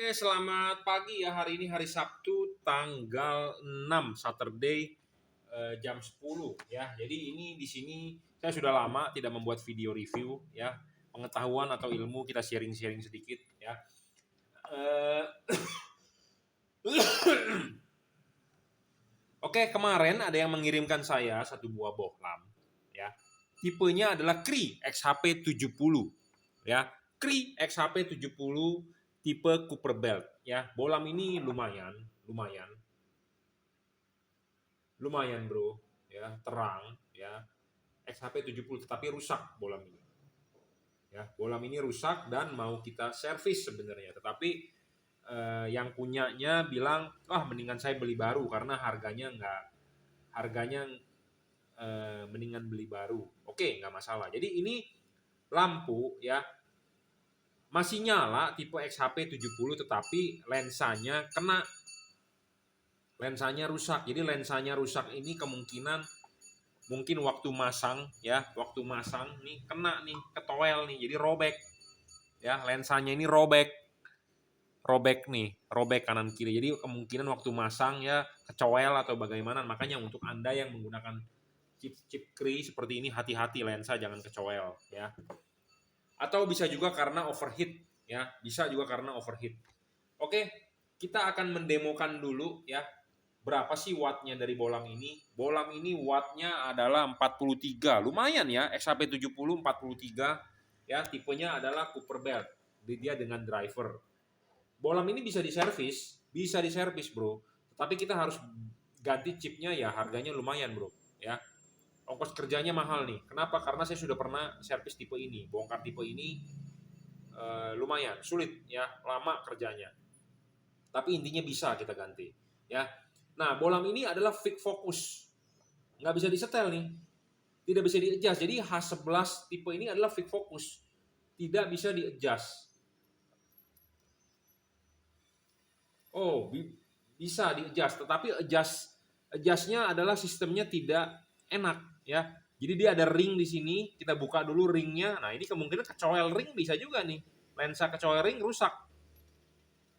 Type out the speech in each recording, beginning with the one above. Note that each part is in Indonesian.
Oke, selamat pagi ya. Hari ini hari Sabtu tanggal 6 Saturday jam 10 ya. Jadi ini di sini saya sudah lama tidak membuat video review ya. Pengetahuan atau ilmu kita sharing-sharing sedikit ya. Eh, Oke, kemarin ada yang mengirimkan saya satu buah bohlam ya. Tipenya adalah CRI XHP 70 ya. CRI XHP 70 tipe Cooper Belt ya. Bohlam ini lumayan bro ya, terang ya. XHP 70 tetapi rusak bohlam ini. Ya, bohlam ini rusak dan mau kita servis sebenarnya, tetapi yang punyanya bilang, wah mendingan saya beli baru karena harganya mendingan beli baru. Oke, nggak masalah. Jadi ini lampu ya masih nyala tipe XHP 70 tetapi lensanya rusak. Jadi lensanya rusak ini kemungkinan mungkin waktu masang nih kena nih ketowel nih, jadi robek ya, lensanya ini robek kanan kiri. Jadi kemungkinan waktu masang ya kecowel atau bagaimana. Makanya untuk Anda yang menggunakan chip CRI seperti ini, hati-hati lensa jangan kecowel ya. Atau bisa juga karena overheat ya, Oke, kita akan mendemokan dulu ya berapa sih wattnya dari bohlam ini. Bohlam ini wattnya adalah 43, lumayan ya. XHP 70 43 ya, tipenya adalah Cooper Belt, dia dengan driver. Bohlam ini bisa diservis bro, tapi kita harus ganti chipnya ya, harganya lumayan bro ya. Ongkos kerjanya mahal nih. Kenapa? Karena saya sudah pernah servis tipe ini, bongkar tipe ini, lumayan sulit ya, lama kerjanya. Tapi intinya bisa kita ganti ya. Nah, bohlam ini adalah fix focus, nggak bisa disetel nih, tidak bisa di-adjust. Jadi H11 tipe ini adalah fix focus, tidak bisa di-adjust. Oh, bisa di-adjust, tetapi adjustnya adalah sistemnya tidak enak ya. Jadi dia ada ring di sini, kita buka dulu ringnya. Nah, ini kemungkinan kecowel ring bisa juga nih. Lensa kecowel ring rusak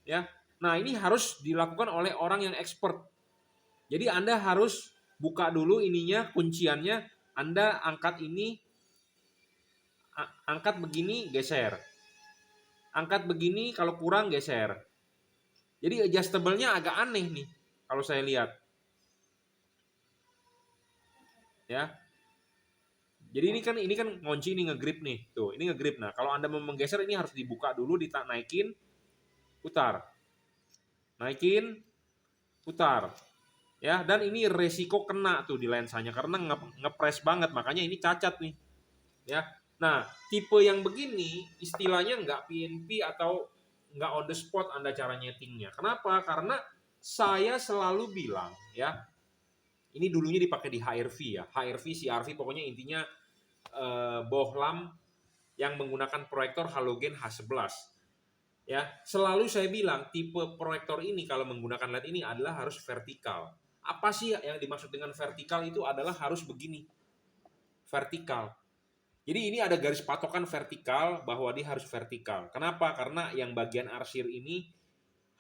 ya. Nah, ini harus dilakukan oleh orang yang expert. Jadi Anda harus buka dulu ininya, kunciannya, Anda angkat ini, angkat begini, geser. Angkat begini, kalau kurang geser. Jadi adjustable-nya agak aneh nih kalau saya lihat. Ya. Jadi ini kan ngunci, ini ngegrip nih. Tuh, ini ngegrip. Nah, kalau Anda mau menggeser ini harus dibuka dulu, naikin, putar. Naikin, putar. Ya, dan ini resiko kena tuh di lensanya karena ngepres banget, makanya ini cacat nih. Ya. Nah, tipe yang begini istilahnya nggak PNP atau nggak on the spot Anda cara nyetingnya. Kenapa? Karena saya selalu bilang ya, ini dulunya dipakai di HRV ya, HRV, CRV, pokoknya intinya bohlam yang menggunakan proyektor halogen H11. Ya, selalu saya bilang tipe proyektor ini kalau menggunakan LED ini adalah harus vertikal. Apa sih yang dimaksud dengan vertikal? Itu adalah harus begini. Vertikal. Jadi ini ada garis patokan vertikal bahwa dia harus vertikal. Kenapa? Karena yang bagian arsir ini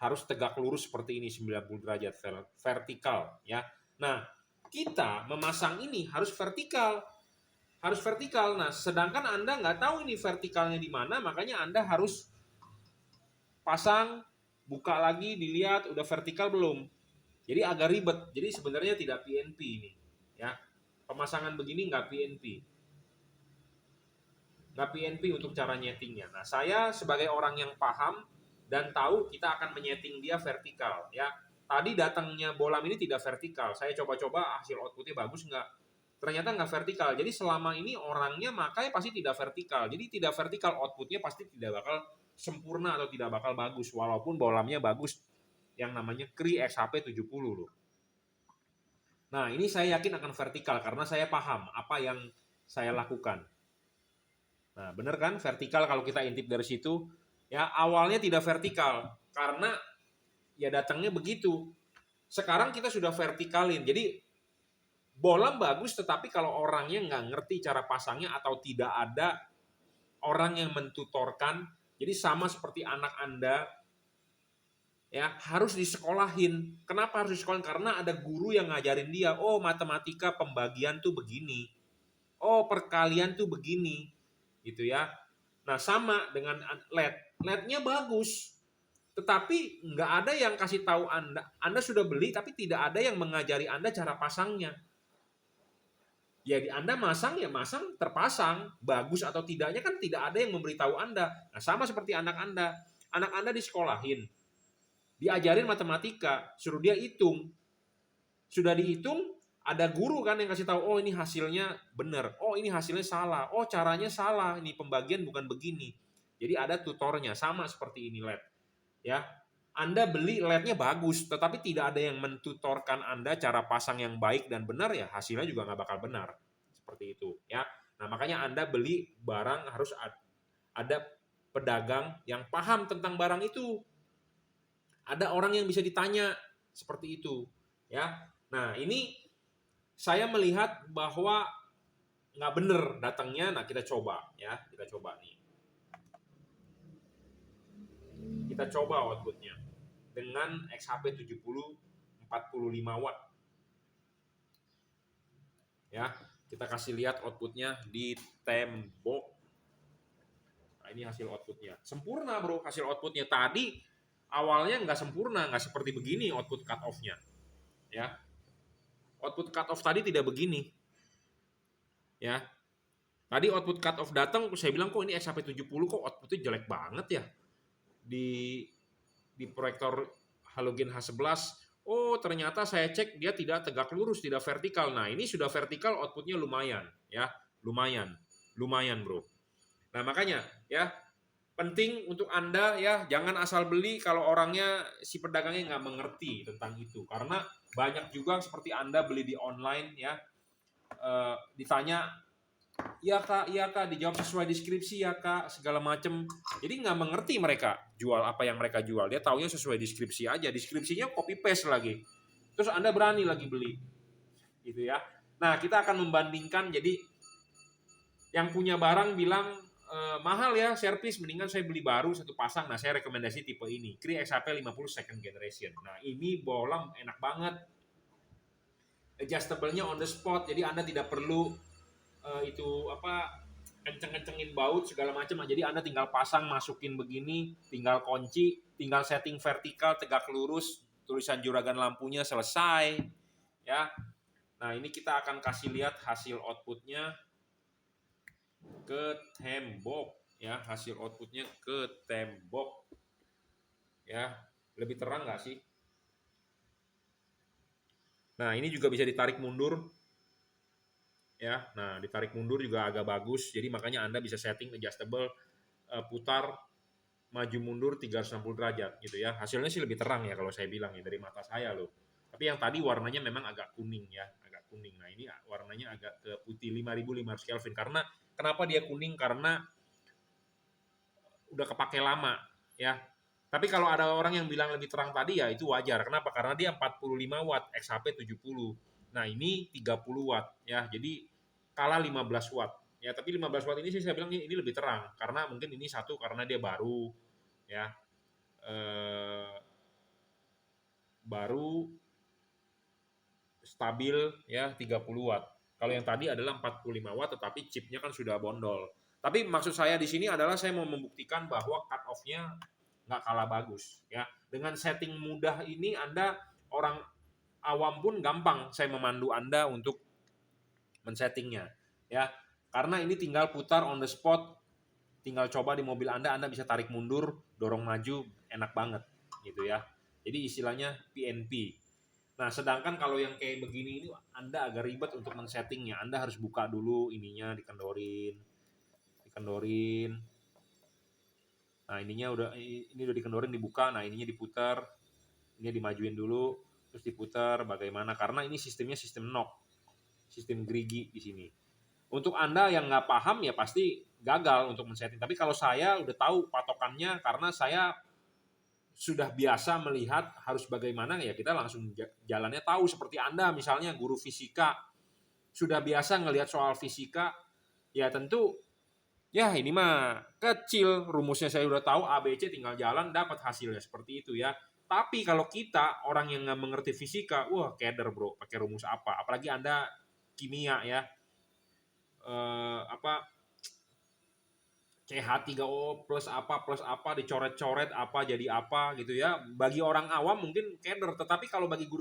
harus tegak lurus seperti ini 90 derajat vertikal ya. Nah, kita memasang ini harus vertikal. Nah, sedangkan Anda nggak tahu ini vertikalnya di mana, makanya Anda harus pasang, buka lagi, dilihat udah vertikal belum. Jadi agak ribet. Jadi sebenarnya tidak PNP ini ya. Pemasangan begini nggak PNP. Nggak PNP untuk cara nyetingnya. Nah, saya sebagai orang yang paham dan tahu kita akan menyeting dia vertikal ya. Tadi datangnya bohlam ini tidak vertikal. Saya coba-coba hasil outputnya bagus nggak? Ternyata nggak vertikal. Jadi selama ini orangnya makanya pasti tidak vertikal. Jadi tidak vertikal, outputnya pasti tidak bakal sempurna atau tidak bakal bagus. Walaupun bohlamnya bagus, yang namanya CRI XHP 70 loh. Nah, ini saya yakin akan vertikal karena saya paham apa yang saya lakukan. Nah, bener kan vertikal kalau kita intip dari situ. Ya, awalnya tidak vertikal karena ya datangnya begitu. Sekarang kita sudah vertikalin. Jadi bohlam bagus, tetapi kalau orangnya nggak ngerti cara pasangnya atau tidak ada orang yang mentutorkan, jadi sama seperti anak Anda Ya, harus disekolahin. Kenapa harus disekolahin? Karena ada guru yang ngajarin dia, oh matematika pembagian tuh begini. Oh perkalian tuh begini. Gitu ya. Nah sama dengan LED. LED-nya bagus. Tetapi nggak ada yang kasih tahu Anda. Anda sudah beli tapi tidak ada yang mengajari Anda cara pasangnya. Ya Anda masang ya masang terpasang. Bagus atau tidaknya kan tidak ada yang memberitahu Anda. Nah sama seperti anak Anda. Anak Anda disekolahin. Diajarin matematika, suruh dia hitung. Sudah dihitung, ada guru kan yang kasih tahu, oh ini hasilnya benar, oh ini hasilnya salah, oh caranya salah, ini pembagian bukan begini. Jadi ada tutornya, sama seperti ini LED. Ya, Anda beli LED-nya bagus, tetapi tidak ada yang mentutorkan Anda cara pasang yang baik dan benar, ya hasilnya juga nggak bakal benar. Seperti itu. Ya, nah makanya Anda beli barang harus ada pedagang yang paham tentang barang itu. Ada orang yang bisa ditanya seperti itu, ya. Nah ini saya melihat bahwa nggak bener datangnya. Nah kita coba ya, kita coba nih, kita coba outputnya dengan XHP 70 45 watt ya. Kita kasih lihat outputnya di tembok. Nah ini hasil outputnya, sempurna bro. Hasil outputnya tadi awalnya nggak sempurna, nggak seperti begini output cut off-nya ya. Output cut off tadi tidak begini ya. Tadi output cut off datang, saya bilang kok ini XHP 70 kok outputnya jelek banget ya. Di proyektor halogen H11, oh ternyata saya cek dia tidak tegak lurus, tidak vertikal. Nah ini sudah vertikal, outputnya lumayan ya, lumayan bro. Nah makanya ya penting untuk Anda ya, jangan asal beli kalau orangnya, si pedagangnya nggak mengerti tentang itu. Karena banyak juga seperti Anda beli di online ya, ditanya, iya kak, dijawab sesuai deskripsi ya kak, segala macem. Jadi nggak mengerti mereka jual apa yang mereka jual. Dia taunya sesuai deskripsi aja, deskripsinya copy paste lagi. Terus Anda berani lagi beli, gitu ya. Nah kita akan membandingkan. Jadi yang punya barang bilang mahal ya servis, mendingan saya beli baru satu pasang. Nah saya rekomendasi tipe ini, Cree XHP 50 second generation. Nah ini bolang enak banget, adjustable-nya on the spot. Jadi Anda tidak perlu itu apa, kenceng-kencengin baut segala macam. Nah, jadi Anda tinggal pasang, masukin begini, tinggal kunci, tinggal setting vertikal, tegak lurus, tulisan juragan lampunya selesai ya. Nah ini kita akan kasih lihat hasil outputnya ke tembok ya, hasil outputnya ke tembok ya. Lebih terang nggak sih? Nah ini juga bisa ditarik mundur ya. Nah ditarik mundur juga agak bagus, jadi makanya Anda bisa setting adjustable, putar maju mundur 360 derajat gitu ya. Hasilnya sih lebih terang ya kalau saya bilang ya, dari mata saya loh. Tapi yang tadi warnanya memang agak kuning ya, agak kuning. Nah ini warnanya agak ke putih 5500 Kelvin. Karena kenapa dia kuning? Karena udah kepake lama ya. Tapi kalau ada orang yang bilang lebih terang tadi ya itu wajar. Kenapa? Karena dia 45 watt, XHP 70. Nah ini 30 watt ya. Jadi kalah 15 watt. Ya, tapi 15 watt ini sih saya bilang ini lebih terang. Karena mungkin ini satu karena dia baru ya. Baru stabil ya 30 watt. Kalau yang tadi adalah 45 watt tetapi chipnya kan sudah bondol. Tapi maksud saya di sini adalah saya mau membuktikan bahwa cut off-nya nggak kalah bagus ya. Dengan setting mudah ini Anda, orang awam pun gampang saya memandu Anda untuk men-settingnya ya. Karena ini tinggal putar on the spot, tinggal coba di mobil Anda bisa tarik mundur, dorong maju, enak banget gitu ya. Jadi istilahnya PNP. Nah, sedangkan kalau yang kayak begini ini Anda agak ribet untuk men-settingnya. Anda harus buka dulu ininya, dikendorin. Nah, ini udah dikendorin, dibuka. Nah, ininya diputar. Ini dimajuin dulu, terus diputar bagaimana? Karena ini sistemnya sistem knock, sistem gerigi di sini. Untuk Anda yang nggak paham ya pasti gagal untuk men-setting. Tapi kalau saya udah tahu patokannya, karena saya sudah biasa melihat harus bagaimana, ya kita langsung jalannya tahu. Seperti Anda misalnya guru fisika, sudah biasa ngelihat soal fisika, ya tentu Ya ini mah kecil, rumusnya saya udah tahu ABC tinggal jalan dapat hasilnya seperti itu ya. Tapi kalau kita orang yang nggak mengerti fisika, wah keder bro, pakai rumus apa? Apalagi Anda kimia ya, apa CH3O plus apa dicoret-coret apa jadi apa gitu ya. Bagi orang awam mungkin keder, tetapi kalau bagi guru